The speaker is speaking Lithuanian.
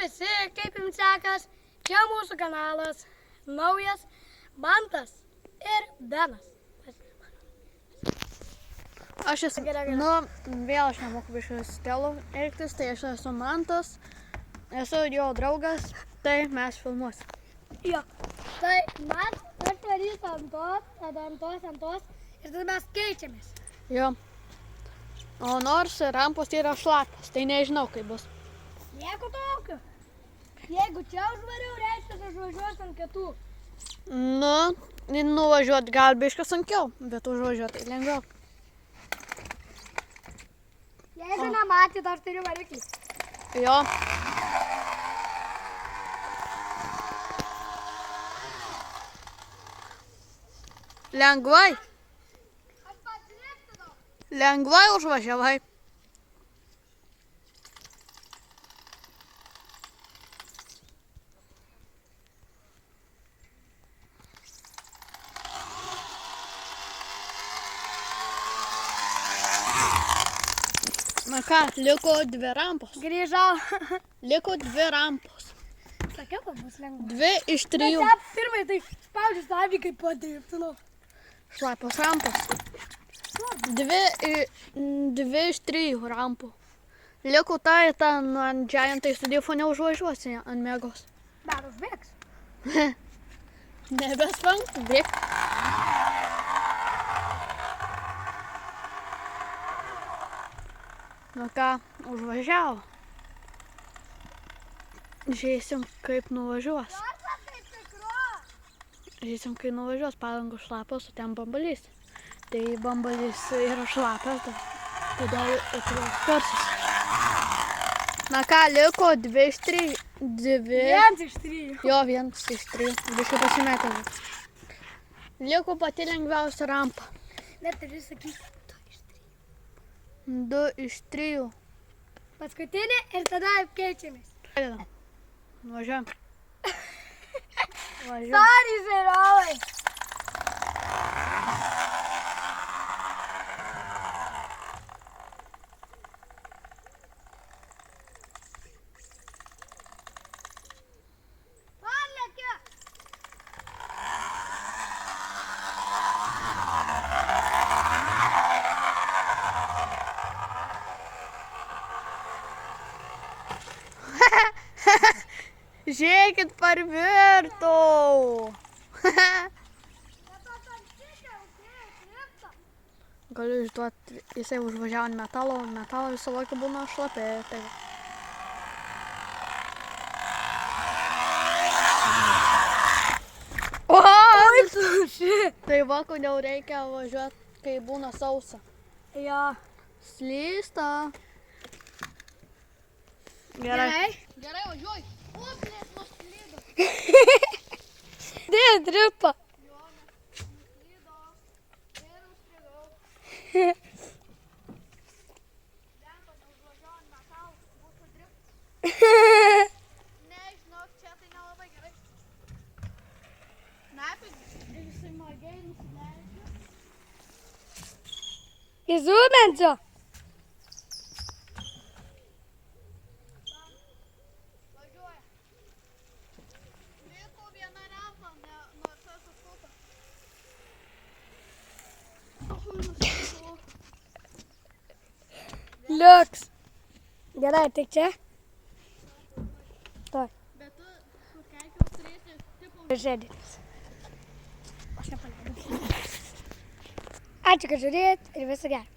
visi, kaip jums sekas? Čia mūsų kanalas, naujas, Mantas ir Benas. Aš esu, vėl aš nemoku biškai stelu elgtis, tai aš esu Mantas, esu jo draugas, tai mes filmuosim. Jo, tai man atvarys ant tos ir tada mes keičiamės. Jo. O nors rampos yra šlapios, tai nežinau kaip bus. Nieko tokio. Jeigu čia užvariau, reiškia, aš važiuosiu ant kitų. Nuvažiuot gal biškai sunkiau, bet užvažiuot tai lengviau. Jeigu nematėt, aš turiu variklį. Jo. Lengvai. Aš pats lėktinau. Lengvai užvažiavai. Na ką, liko 2 rampos. Grįžau. Liko 2 rampos. Sakiau, kad bus lengva. 2 iš 3 Pirmai tai spaudžiu stabdį, kaip padirbtinau. šlapios rampos. 2 iš 3 rampų. Liko tai ant Giantai Studifo neužvažiuosi ant Megos. Bet užbėgs. Nebesvank, bėk. Na ką, užvažiavo. Žiūrėsim, kaip nuvažiuos. Žiūrėsim, kai nuvažiuos, padangos šlapios, o ten bambalys. Tai bambalys yra šlapios, todėl persis. Na ką, liko 2 iš 3. 1 iš 3. Jo, 1 iš 3. Biškai pasimetė. Liko pati lengviausia rampa. Bet turiu sakyti 2 iš 3. paskutinė ir tada keičiamės. Važiuojam. Sorry, žiūrovai. Palėkė. Žiūrėkit, parvirtau. Galiu išduoti, jisai užvažiavo ant metalo, metalo visą laiką būna šlapi. Tai... Oi, suši. Tai va, kodėl reikia važiuoti, kai būna sausa. Jo. Slysta. Gerai. Gerai, važiuoji. O, blėt, nuslydo. Dėl dripa. Jo, nuslydo. Ir užstrigau. Lempa, neužvažiavo ant metalo, būtų dripa. Nežinau, čia tai nelabai gerai. Nafig, jisai magiai nusileidžia. Įzūmensiu. Važiuoja. Liko 1 rampa, nors esu suta. Liuks. Gerai, tik čia. Toj. Bet tu keikiau turėsi tipo... Žėdėtis. Aš nepaleidau. Ačiū, kad žiūrėjot ir viso gero.